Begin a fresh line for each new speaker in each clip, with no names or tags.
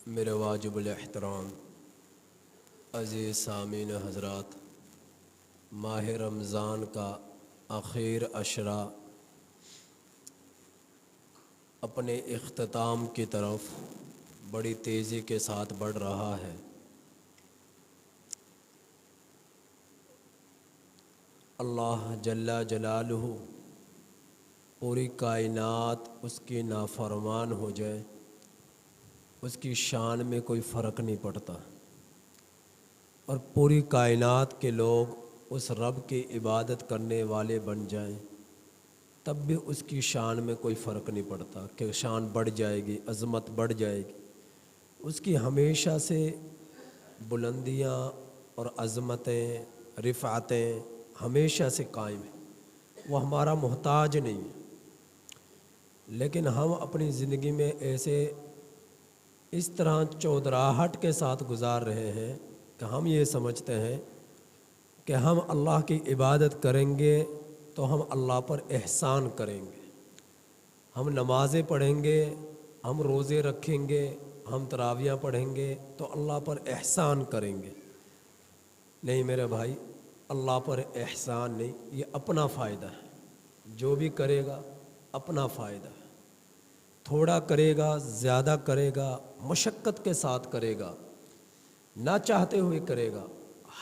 میرے واجب الاحترام عزیز سامعین حضرات، ماہ رمضان کا آخر عشرہ اپنے اختتام کی طرف بڑی تیزی کے ساتھ بڑھ رہا ہے۔ اللہ جل جلالہ پوری کائنات اس کی نافرمان ہو جائے، اس کی شان میں کوئی فرق نہیں پڑتا، اور پوری کائنات کے لوگ اس رب کی عبادت کرنے والے بن جائیں تب بھی اس کی شان میں کوئی فرق نہیں پڑتا کہ شان بڑھ جائے گی، عظمت بڑھ جائے گی۔ اس کی ہمیشہ سے بلندیاں اور عظمتیں، رفعتیں ہمیشہ سے قائم ہیں، وہ ہمارا محتاج نہیں ہے۔ لیکن ہم اپنی زندگی میں ایسے اس طرح چودراہٹ کے ساتھ گزار رہے ہیں کہ ہم یہ سمجھتے ہیں کہ ہم اللہ کی عبادت کریں گے تو ہم اللہ پر احسان کریں گے، ہم نمازیں پڑھیں گے، ہم روزے رکھیں گے، ہم تراویحیں پڑھیں گے تو اللہ پر احسان کریں گے۔ نہیں میرے بھائی، اللہ پر احسان نہیں، یہ اپنا فائدہ ہے۔ جو بھی کرے گا اپنا فائدہ ہے، تھوڑا کرے گا، زیادہ کرے گا، مشقت کے ساتھ کرے گا، نہ چاہتے ہوئے کرے گا،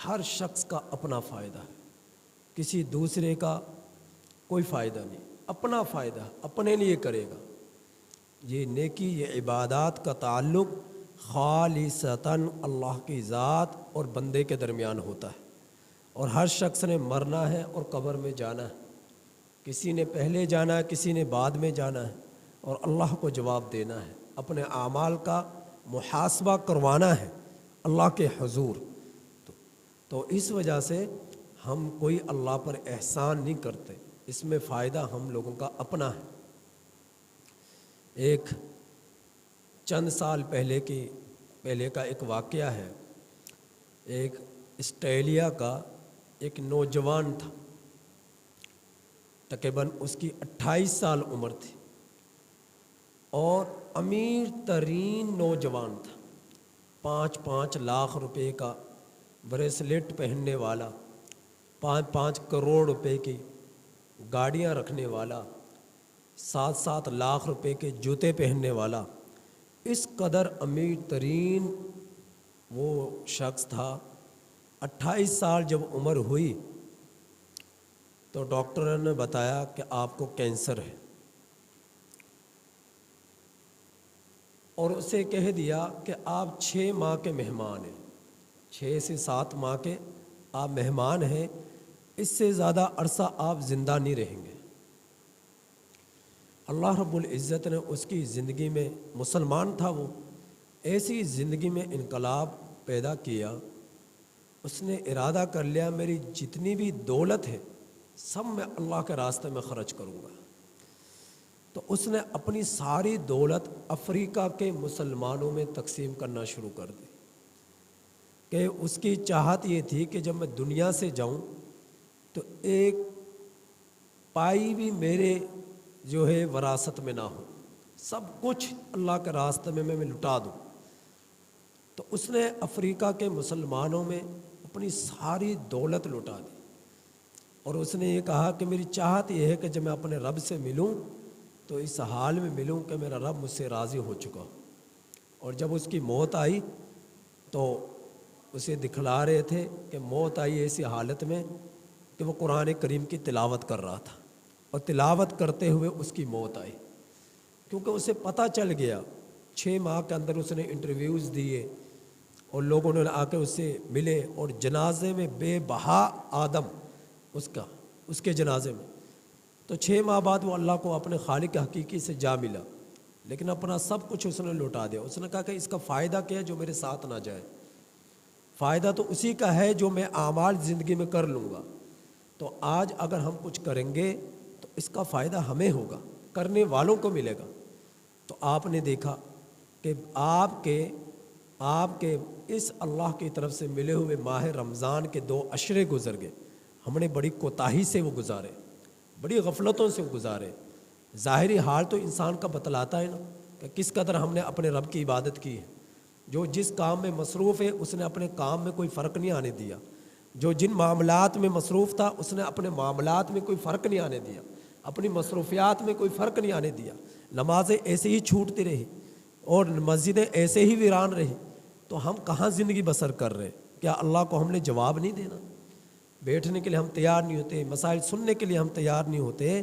ہر شخص کا اپنا فائدہ ہے، کسی دوسرے کا کوئی فائدہ نہیں، اپنا فائدہ اپنے لیے کرے گا۔ یہ نیکی، یہ عبادات کا تعلق خالصتاً اللہ کی ذات اور بندے کے درمیان ہوتا ہے، اور ہر شخص نے مرنا ہے اور قبر میں جانا ہے، کسی نے پہلے جانا ہے، کسی نے بعد میں جانا ہے، اور اللہ کو جواب دینا ہے، اپنے اعمال کا محاسبہ کروانا ہے اللہ کے حضور۔ تو اس وجہ سے ہم کوئی اللہ پر احسان نہیں کرتے، اس میں فائدہ ہم لوگوں کا اپنا ہے۔ ایک چند سال پہلے کا ایک واقعہ ہے۔ ایک آسٹریلیا کا ایک نوجوان تھا، تقریباً اس کی 28 سال عمر تھی، اور امیر ترین نوجوان تھا، 5 لاکھ روپے کا بریسلیٹ پہننے والا، 5 کروڑ روپے کی گاڑیاں رکھنے والا، 7 لاکھ روپے کے جوتے پہننے والا، اس قدر امیر ترین وہ شخص تھا۔ 28 سال جب عمر ہوئی تو ڈاکٹر نے بتایا کہ آپ کو کینسر ہے، اور اسے کہہ دیا کہ آپ 6 ماہ کے مہمان ہیں، 6 سے 7 ماہ کے آپ مہمان ہیں، اس سے زیادہ عرصہ آپ زندہ نہیں رہیں گے۔ اللہ رب العزت نے اس کی زندگی میں، مسلمان تھا وہ، ایسی زندگی میں انقلاب پیدا کیا۔ اس نے ارادہ کر لیا میری جتنی بھی دولت ہے سب میں اللہ کے راستے میں خرچ کروں گا۔ تو اس نے اپنی ساری دولت افریقہ کے مسلمانوں میں تقسیم کرنا شروع کر دی، کہ اس کی چاہت یہ تھی کہ جب میں دنیا سے جاؤں تو ایک پائی بھی میرے جو ہے وراثت میں نہ ہو، سب کچھ اللہ کے راستے میں میں لٹا دوں۔ تو اس نے افریقہ کے مسلمانوں میں اپنی ساری دولت لٹا دی، اور اس نے یہ کہا کہ میری چاہت یہ ہے کہ جب میں اپنے رب سے ملوں تو اس حال میں ملوں کہ میرا رب مجھ سے راضی ہو چکا۔ اور جب اس کی موت آئی تو اسے دکھلا رہے تھے کہ موت آئی ایسی حالت میں کہ وہ قرآن کریم کی تلاوت کر رہا تھا، اور تلاوت کرتے ہوئے اس کی موت آئی، کیونکہ اسے پتہ چل گیا۔ 6 ماہ کے اندر اس نے انٹرویوز دیے، اور لوگوں نے آ کے اس سے ملے، اور جنازے میں بے بہا آدم اس کے جنازے میں، تو 6 ماہ بعد وہ اللہ کو اپنے خالق حقیقی سے جا ملا، لیکن اپنا سب کچھ اس نے لوٹا دیا۔ اس نے کہا کہ اس کا فائدہ کیا ہے جو میرے ساتھ نہ جائے، فائدہ تو اسی کا ہے جو میں اعمال زندگی میں کر لوں گا۔ تو آج اگر ہم کچھ کریں گے تو اس کا فائدہ ہمیں ہوگا، کرنے والوں کو ملے گا۔ تو آپ نے دیکھا کہ آپ کے اس اللہ کی طرف سے ملے ہوئے ماہ رمضان کے 2 عشرے گزر گئے، ہم نے بڑی کوتاہی سے وہ گزارے، بڑی غفلتوں سے گزارے۔ ظاہری حال تو انسان کا بتلاتا ہے نا کہ کس قدر ہم نے اپنے رب کی عبادت کی ہے۔ جو جس کام میں مصروف ہے اس نے اپنے کام میں کوئی فرق نہیں آنے دیا، جو جن معاملات میں مصروف تھا اس نے اپنے معاملات میں کوئی فرق نہیں آنے دیا، اپنی مصروفیات میں کوئی فرق نہیں آنے دیا، نمازیں ایسے ہی چھوٹتی رہی اور مسجدیں ایسے ہی ویران رہی، تو ہم کہاں زندگی بسر کر رہے؟ کیا اللہ کو ہم نے جواب نہیں دینا؟ بیٹھنے کے لیے ہم تیار نہیں ہوتے، مسائل سننے کے لیے ہم تیار نہیں ہوتے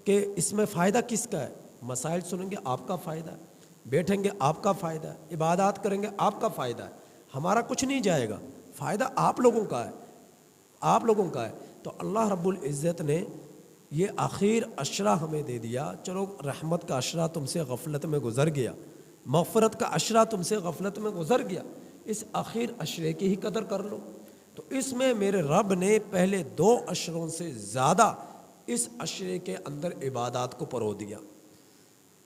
کہ اس میں فائدہ کس کا ہے؟ مسائل سنیں گے آپ کا فائدہ ہے، بیٹھیں گے آپ کا فائدہ ہے، عبادات کریں گے آپ کا فائدہ ہے، ہمارا کچھ نہیں جائے گا، فائدہ آپ لوگوں کا ہے، آپ لوگوں کا ہے۔ تو اللہ رب العزت نے یہ آخر عشرہ ہمیں دے دیا، چلو رحمت کا عشرہ تم سے غفلت میں گزر گیا، مغفرت کا عشرہ تم سے غفلت میں گزر گیا، اس آخر عشرے کی ہی قدر کر لو۔ تو اس میں میرے رب نے پہلے 2 عشروں سے زیادہ اس عشرے کے اندر عبادات کو پرو دیا،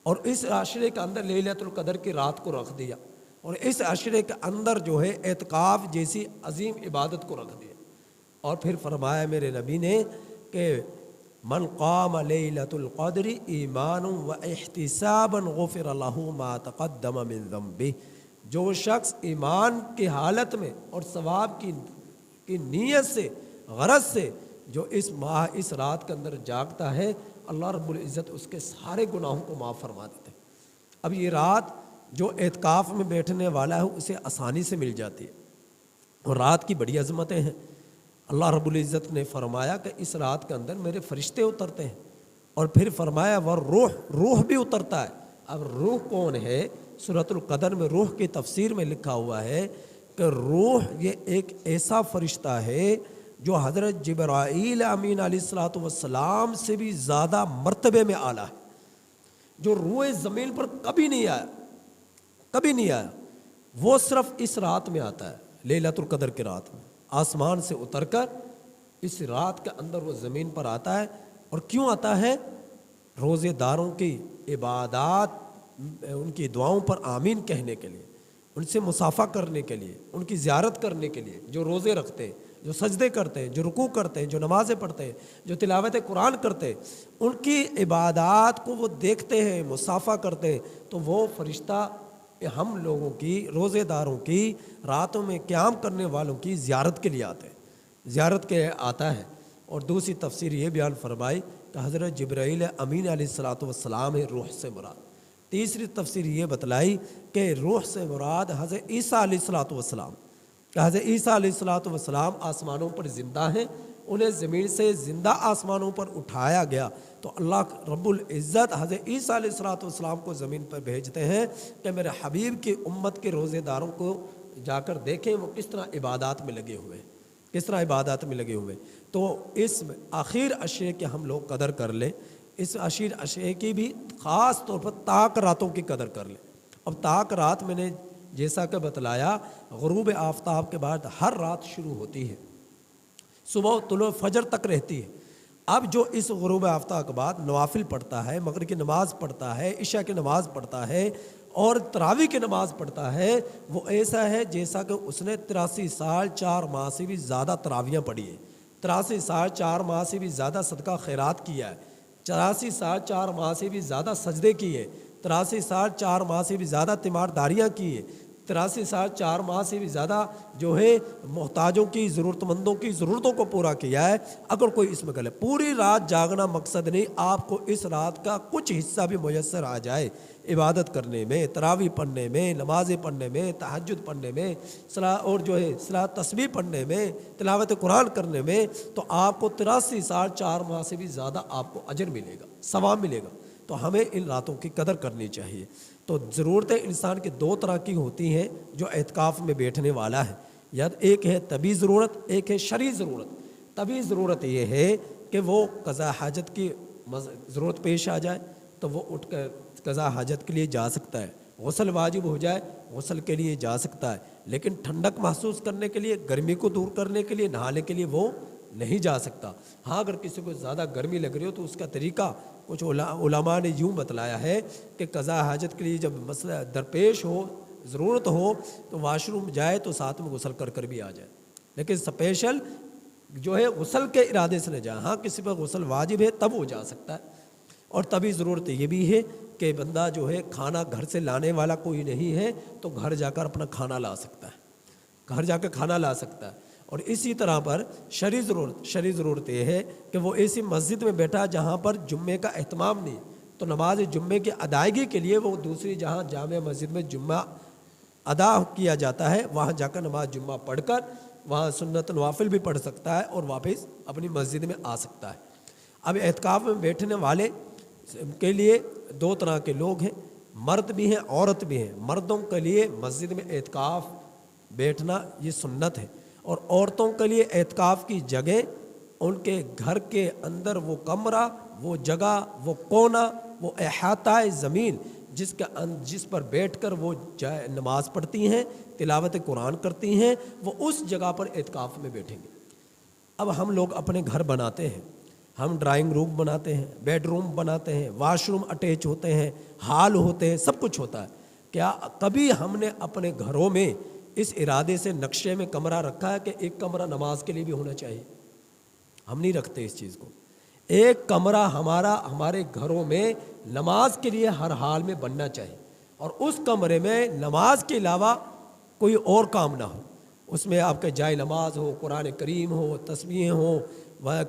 اور اس عشرے کے اندر لیلۃ القدر کی رات کو رکھ دیا، اور اس عشرے کے اندر جو ہے اعتکاف جیسی عظیم عبادت کو رکھ دیا، اور پھر فرمایا میرے نبی نے کہ من قام لیلۃ القدر ایمانا و احتسابا غفر له ما تقدم من ذنبه، جو شخص ایمان کی حالت میں اور ثواب کی نیت سے، غرض سے جو اس ماہ اس رات کے اندر جاگتا ہے، اللہ رب العزت اس کے سارے گناہوں کو معاف فرما دیتے ہیں۔ اب یہ رات جو اعتکاف میں بیٹھنے والا ہے اسے آسانی سے مل جاتی ہے، اور رات کی بڑی عظمتیں ہیں۔ اللہ رب العزت نے فرمایا کہ اس رات کے اندر میرے فرشتے اترتے ہیں، اور پھر فرمایا وہ روح بھی اترتا ہے۔ اب روح کون ہے؟ سورۃ القدر میں روح کی تفسیر میں لکھا ہوا ہے کہ روح یہ ایک ایسا فرشتہ ہے جو حضرت جبرائیل امین علیہ الصلوۃ والسلام سے بھی زیادہ مرتبے میں اعلیٰ ہے، جو روح زمین پر کبھی نہیں آیا، کبھی نہیں آیا، وہ صرف اس رات میں آتا ہے، لیلۃ القدر کی رات میں آسمان سے اتر کر اس رات کے اندر وہ زمین پر آتا ہے۔ اور کیوں آتا ہے؟ روزے داروں کی عبادات، ان کی دعاؤں پر آمین کہنے کے لیے، ان سے مصافحہ کرنے کے لیے، ان کی زیارت کرنے کے لیے، جو روزے رکھتے ہیں، جو سجدے کرتے ہیں، جو رکوع کرتے ہیں، جو نمازیں پڑھتے ہیں، جو تلاوت قرآن کرتے ہیں، ان کی عبادات کو وہ دیکھتے ہیں، مصافحہ کرتے ہیں، تو وہ فرشتہ ہم لوگوں کی، روزے داروں کی، راتوں میں قیام کرنے والوں کی زیارت کے لیے آتے ہیں، زیارت کے آتا ہے۔ اور دوسری تفسیر یہ بیان فرمائی کہ حضرت جبرائیل امین علیہ الصلوۃ والسلام ہے روح سے مراد۔ تیسری تفسیر یہ بتلائی کہ روح سے مراد حضرت عیسیٰ علیہ الصلوۃ والسلام، کہ حضرت عیسیٰ علیہ الصلوۃ والسلام آسمانوں پر زندہ ہیں، انہیں زمین سے زندہ آسمانوں پر اٹھایا گیا، تو اللہ رب العزت حضرت عیسیٰ علیہ الصلوۃ والسلام کو زمین پر بھیجتے ہیں کہ میرے حبیب کی امت کے روزے داروں کو جا کر دیکھیں وہ کس طرح عبادات میں لگے ہوئے ہیں، کس طرح عبادات میں لگے ہوئے۔ تو اس آخر عشرے کے ہم لوگ قدر کر لیں، اس آخر عشرے کی بھی خاص طور پر طاق راتوں کی قدر کر لیں۔ اب طاق رات میں نے جیسا کہ بتلایا غروب آفتاب کے بعد ہر رات شروع ہوتی ہے، صبح طلوع فجر تک رہتی ہے۔ اب جو اس غروب آفتاب کے بعد نوافل پڑھتا ہے، مغرب کی نماز پڑھتا ہے، عشاء کی نماز پڑھتا ہے اور تراویح کی نماز پڑھتا ہے، وہ ایسا ہے جیسا کہ اس نے 83 سال 4 ماہ سے بھی زیادہ تراویحیں پڑھی ہے، 83 سال 4 ماہ سے بھی زیادہ صدقہ خیرات کیا ہے، 84 سال 4 ماہ سے بھی زیادہ سجدے کیے، 83 سال 4 ماہ سے بھی زیادہ تیمارداریاں کی ہے، 83 سال 4 ماہ سے بھی زیادہ جو ہے محتاجوں کی، ضرورت مندوں کی ضرورتوں کو پورا کیا ہے۔ اگر کوئی اس میں غلط، پوری رات جاگنا مقصد نہیں، آپ کو اس رات کا کچھ حصہ بھی میسر آ جائے عبادت کرنے میں، تراویح پڑھنے میں، نمازیں پڑھنے میں، تہجد پڑھنے میں، اور جو ہے صلاۃ تسبیح پڑھنے میں، تلاوت قرآن کرنے میں، تو آپ کو 83 سال 4 ماہ سے بھی زیادہ آپ کو اجر ملے گا، ثواب ملے گا۔ تو ہمیں ان راتوں کی قدر کرنی چاہیے۔ تو ضرورتیں انسان کی 2 طرح کی ہوتی ہیں جو اعتکاف میں بیٹھنے والا ہے، یا ایک ہے طبی ضرورت، ایک ہے شرعی ضرورت۔ طبی ضرورت یہ ہے کہ وہ قضاء حاجت کی ضرورت پیش آ جائے تو وہ اٹھ کر قضاء حاجت کے لیے جا سکتا ہے، غسل واجب ہو جائے غسل کے لیے جا سکتا ہے، لیکن ٹھنڈک محسوس کرنے کے لیے، گرمی کو دور کرنے کے لیے، نہانے کے لیے وہ نہیں جا سکتا۔ ہاں اگر کسی کو زیادہ گرمی لگ رہی ہو تو اس کا طریقہ کچھ علماء نے یوں بتلایا ہے کہ قضاء حاجت کے لیے جب مسئلہ درپیش ہو، ضرورت ہو، تو واش روم جائے تو ساتھ میں غسل کر بھی آ جائے، لیکن اسپیشل جو ہے غسل کے ارادے سے نہ جائے۔ ہاں کسی پر غسل واجب ہے تب وہ جا سکتا ہے۔ اور تبھی ضرورت یہ بھی ہے کہ بندہ جو ہے کھانا گھر سے لانے والا کوئی نہیں ہے تو گھر جا کر اپنا کھانا لا سکتا ہے، گھر جا کے کھانا لا سکتا ہے۔ اور اسی طرح پر شرعی ضرورت یہ ہے کہ وہ ایسی مسجد میں بیٹھا جہاں پر جمعے کا اہتمام نہیں، تو نماز جمعے کی ادائیگی کے لیے وہ دوسری جہاں جامع مسجد میں جمعہ ادا کیا جاتا ہے وہاں جا کر نماز جمعہ پڑھ کر وہاں سنت نوافل بھی پڑھ سکتا ہے اور واپس اپنی مسجد میں آ سکتا ہے۔ اب اعتکاف میں بیٹھنے والے کے لیے دو طرح کے لوگ ہیں، مرد بھی ہیں عورت بھی ہیں۔ مردوں کے لیے مسجد میں اعتکاف بیٹھنا یہ سنت ہے، اور عورتوں کے لیے اعتکاف کی جگہ ان کے گھر کے اندر وہ کمرہ، وہ جگہ، وہ کونا، وہ احاطہ زمین جس پر بیٹھ کر وہ نماز پڑھتی ہیں، تلاوت قرآن کرتی ہیں، وہ اس جگہ پر اعتکاف میں بیٹھیں گے۔ اب ہم لوگ اپنے گھر بناتے ہیں، ہم ڈرائنگ روم بناتے ہیں، بیڈ روم بناتے ہیں، واش روم اٹیچ ہوتے ہیں، ہال ہوتے ہیں، سب کچھ ہوتا ہے۔ کیا کبھی ہم نے اپنے گھروں میں اس ارادے سے نقشے میں کمرہ رکھا ہے کہ ایک کمرہ نماز کے لیے بھی ہونا چاہیے؟ ہم نہیں رکھتے اس چیز کو۔ ایک کمرہ ہمارے گھروں میں نماز کے لیے ہر حال میں بننا چاہیے، اور اس کمرے میں نماز کے علاوہ کوئی اور کام نہ ہو۔ اس میں آپ کے جائے نماز ہو، قرآن کریم ہو، تسبیحیں ہوں،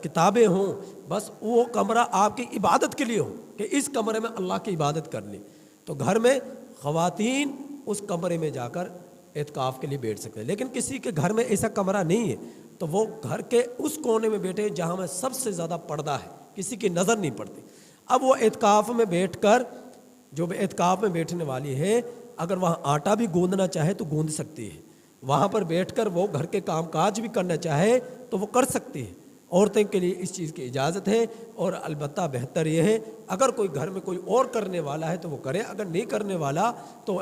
کتابیں ہوں، بس وہ کمرہ آپ کی عبادت کے لیے ہو کہ اس کمرے میں اللہ کی عبادت کر لیں۔ تو گھر میں خواتین اس کمرے میں جا کر اعتکاف کے لیے بیٹھ سکتے ہیں، لیکن کسی کے گھر میں ایسا کمرہ نہیں ہے تو وہ گھر کے اس کونے میں بیٹھے جہاں میں سب سے زیادہ پردہ ہے، کسی کی نظر نہیں پڑتی۔ اب وہ اعتکاف میں بیٹھ کر جو اعتکاف میں بیٹھنے والی ہے اگر وہاں آٹا بھی گوندنا چاہے تو گوند سکتی ہے، وہاں پر بیٹھ کر وہ گھر کے کام کاج بھی کرنا چاہے تو وہ کر سکتی ہے۔ عورتوں کے لیے اس چیز کی اجازت ہے، اور البتہ بہتر یہ ہے اگر کوئی گھر میں کوئی اور کرنے والا ہے تو وہ کرے، اگر نہیں کرنے والا تو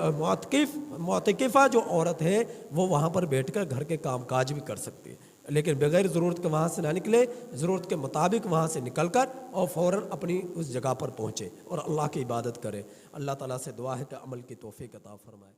معتکفہ جو عورت ہے وہ وہاں پر بیٹھ کر گھر کے کام کاج بھی کر سکتی ہے، لیکن بغیر ضرورت کے وہاں سے نہ نکلے، ضرورت کے مطابق وہاں سے نکل کر اور فوراً اپنی اس جگہ پر پہنچے اور اللہ کی عبادت کرے۔ اللہ تعالیٰ سے دعا ہے کہ عمل کی توفیق عطا فرمائے۔